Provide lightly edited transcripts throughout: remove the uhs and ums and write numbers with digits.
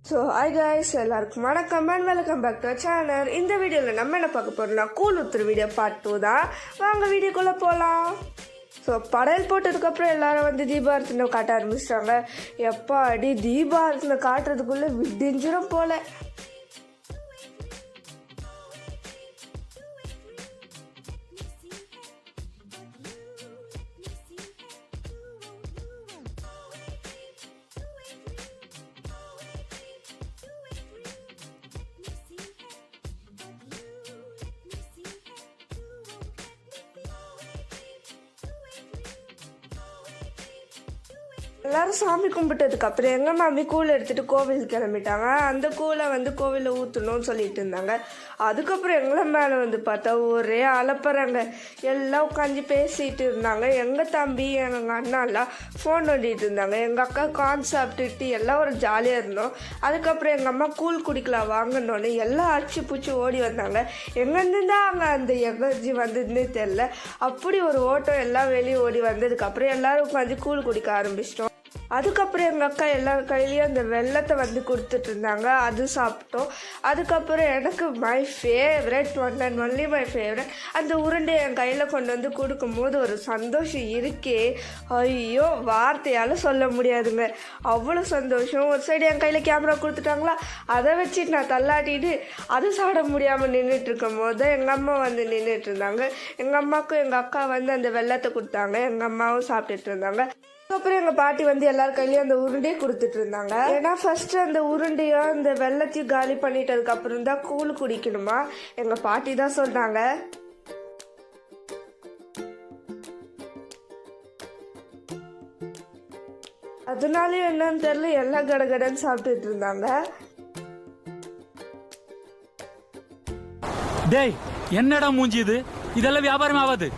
So hi guys, எல்லாருக்கும் வணக்கம் and welcome back to channel. இந்த வீடியோவில் நம்ம என்ன பார்க்க போகிறோம்னா கூழ் ஊத்துற வீடியோ பார்ட் 2 தான். வாங்க வீடியோக்குள்ளே போகலாம். ஸோ படையல் போட்டதுக்கப்புறம் எல்லாரும் வந்து தீபாரத்தினை காட்ட ஆரம்பிச்சிட்டாங்க. எப்போ அடி தீபாரத்தினை காட்டுறதுக்குள்ளே விடிஞ்சிரும் போல. எல்லாரும் சாமி கும்பிட்டதுக்கு அப்புறம் எங்கள் மாமி கூழ் எடுத்துகிட்டு கோவில் கிளம்பிட்டாங்க. அந்த கூழை வந்து கோவிலில் ஊற்றணும்னு சொல்லிட்டு இருந்தாங்க. அதுக்கப்புறம் எங்களை மேலே வந்து பார்த்தா ஒரே அலப்பறாங்க. எல்லாம் உட்காந்து பேசிகிட்டு இருந்தாங்க. எங்கள் தம்பி எங்கள் அண்ணாலாம் ஃபோன் நோண்டிகிட்டு இருந்தாங்க. எங்கள் அக்கா கான் சாப்பிட்டுட்டு எல்லாம் ஒரு ஜாலியாக இருந்தோம். அதுக்கப்புறம் எங்கள் அம்மா கூழ் குடிக்கலாம் வாங்கினோன்னு எல்லாம் அடிச்சு பூச்சி ஓடி வந்தாங்க. எங்கேருந்து தான் அங்கே அந்த எனர்ஜி வந்ததுன்னே தெரில. அப்படி ஒரு ஓட்டம் எல்லாம் வெளியே ஓடி வந்ததுக்கப்புறம் எல்லோரும் உட்காந்து கூழ் குடிக்க ஆரம்பிச்சிட்டோம். அதுக்கப்புறம் எங்கள் அக்கா எல்லார் கையிலையும் அந்த வெள்ளத்தை வந்து கொடுத்துட்டு இருந்தாங்க. அது சாப்பிட்டோம். அதுக்கப்புறம் எனக்கு my favourite one and only my favourite அந்த உருண்டை என் கையில் கொண்டு வந்து கொடுக்கும்போது ஒரு சந்தோஷம் இருக்கே, ஐயோ வார்த்தையால் சொல்ல முடியாதுங்க. அவ்வளோ சந்தோஷம். ஒரு சைடு என் கையில் கேமரா கொடுத்துட்டாங்களா, அதை வச்சுட்டு நான் தள்ளாட்டிட்டு அது சாப்பிட முடியாமல் நின்றுட்டு இருக்கும் போது எங்கள் அம்மா வந்து நின்றுட்டு இருந்தாங்க. எங்கள் அம்மாவுக்கும் எங்கள் அக்கா வந்து அந்த வெள்ளத்தை கொடுத்தாங்க. எங்கள் அம்மாவும் சாப்பிட்டுட்டு இருந்தாங்க. அதுக்கப்புறம் எங்கள் பாட்டி வந்து எல்லார் கையிலையும் அந்த உருண்டையை கொடுத்துட்டு இருந்தாங்க. ஏன்னா ஃபர்ஸ்ட் அந்த உருண்டையோ அந்த வெள்ளத்தையும் காலி பண்ணிட்டதுக்கு அப்புறம் தான் கூழ் குடிக்கணுமா எங்கள் பாட்டி தான் சொன்னாங்க. அதனாலயும் என்னன்னு தெரியல, எல்லாம் கடகடன்னு சாப்பிட்டுட்டு இருந்தாங்க. டேய் என்னடா மூஞ்சி இது, இதெல்லாம் வியாபாரம் ஆகாது.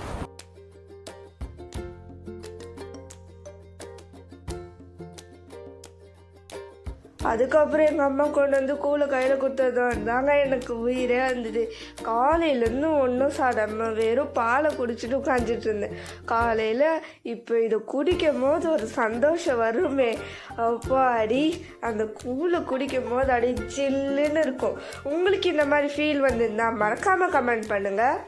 அதுக்கப்புறம் எங்கள் அம்மா கொண்டு வந்து கூழை கையில் கொடுத்தது தாங்க எனக்கு உயிரே இருந்தது. காலையிலேருந்து ஒன்றும் சாப்பிடாம வெறும் பாலை குடிச்சிட்டு உட்காந்துட்டு இருந்தேன். காலையில் இப்போ இதை குடிக்கும் போது ஒரு சந்தோஷம் வருமே, அப்போ அடி அந்த கூழை குடிக்கும் போது அடி சில்லுன்னு இருக்கும். உங்களுக்கு இந்த மாதிரி ஃபீல் வந்திருந்தா மறக்காமல் கமெண்ட் பண்ணுங்கள்.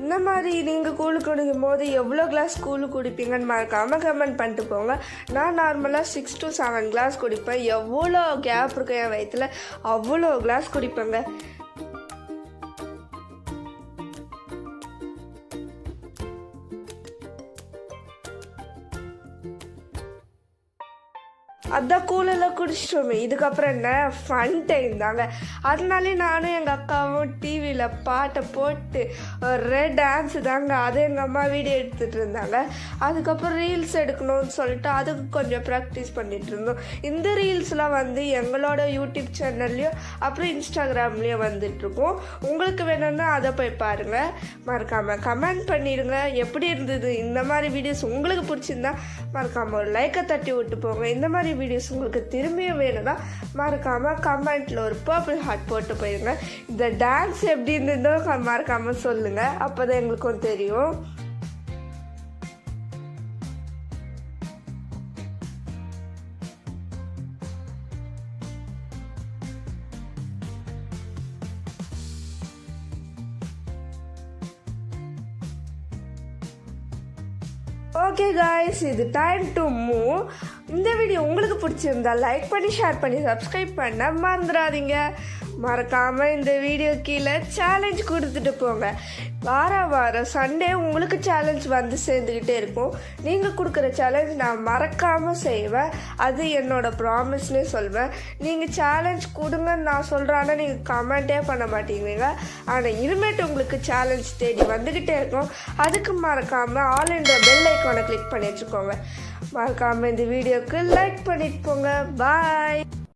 இந்த மாதிரி நீங்கள் கூழ் குடிக்கும் போது எவ்வளோ கிளாஸ் கூழ் குடிப்பீங்கன்னு மறக்காமல் கமெண்ட் பண்ணிட்டு போங்க. நான் நார்மலாக 6 to 7 கிளாஸ் குடிப்பேன். எவ்வளோ கேப் இருக்கும் என் வயிற்றுல, அவ்வளோ கிளாஸ் குடிப்பேங்க. அதான் கூழெல்லாம் குடிச்சிட்டோமே. இதுக்கப்புறம் என்ன ஃபன் டைம் தாங்க. அதனாலே நானும் எங்கள் அக்காவும் டிவியில் பாட்டை போட்டு ஒரே டான்ஸு தாங்க. அது எங்கள் அம்மா வீடியோ எடுத்துகிட்டு இருந்தாங்க. அதுக்கப்புறம் ரீல்ஸ் எடுக்கணும்னு சொல்லிட்டு அதுக்கு கொஞ்சம் ப்ராக்டிஸ் பண்ணிகிட்டு இருந்தோம். இந்த ரீல்ஸ்லாம் வந்து எங்களோட யூடியூப் சேனல்லையும் அப்புறம் இன்ஸ்டாகிராம்லேயும் வந்துட்டுருக்கோம். உங்களுக்கு வேணும்னா அதை போய் பாருங்கள். மறக்காமல் கமெண்ட் பண்ணிடுங்க எப்படி இருந்தது. இந்த மாதிரி வீடியோஸ் உங்களுக்கு பிடிச்சிருந்தா மறக்காமல் ஒரு லைக்கை தட்டி விட்டு போங்க. இந்த மாதிரி வீடியோஸ் உங்களுக்கு திரும்பியும் வேணும்னா மறக்காமல் கமெண்ட்டில் ஒரு பர்பிள் ஹார்ட் போட்டு போயிருங்க. இந்த டான்ஸ் எப்படி இருந்ததோ மறக்காமல் சொல்லுங்கள், அப்போ தான் எங்களுக்கும் தெரியும். ஓகே காய்ஸ், இது டைம் டு மூவ். இந்த வீடியோ உங்களுக்கு பிடிச்சிருந்தா லைக் பண்ணி ஷேர் பண்ணி சப்ஸ்கிரைப் பண்ண மறந்துடாதீங்க. மறக்காமல் இந்த வீடியோ கீழே சேலஞ்ச் கொடுத்துட்டு போங்க. வாரம் சண்டே உங்களுக்கு சேலஞ்ச் வந்து சேர்ந்துக்கிட்டே இருக்கும். நீங்கள் கொடுக்குற சேலஞ்ச் நான் மறக்காமல் செய்வேன். அது என்னோடய ப்ராமிஸ்னே சொல்வேன். நீங்கள் சேலஞ்ச் கொடுங்கன்னு நான் சொல்கிறேன்னா நீங்கள் கமெண்ட்டே பண்ண மாட்டேங்குவீங்க. ஆனால் இனிமேட்டு உங்களுக்கு சேலஞ்ச் தேடி வந்துக்கிட்டே இருக்கும். அதுக்கு மறக்காமல் ஆல் இன் த பெல் ஐக்கானை கிளிக் பண்ணி வச்சுக்கோங்க. மறக்காமல் இந்த வீடியோக்கு லைக் பண்ணிட்டு போங்க. பாய்.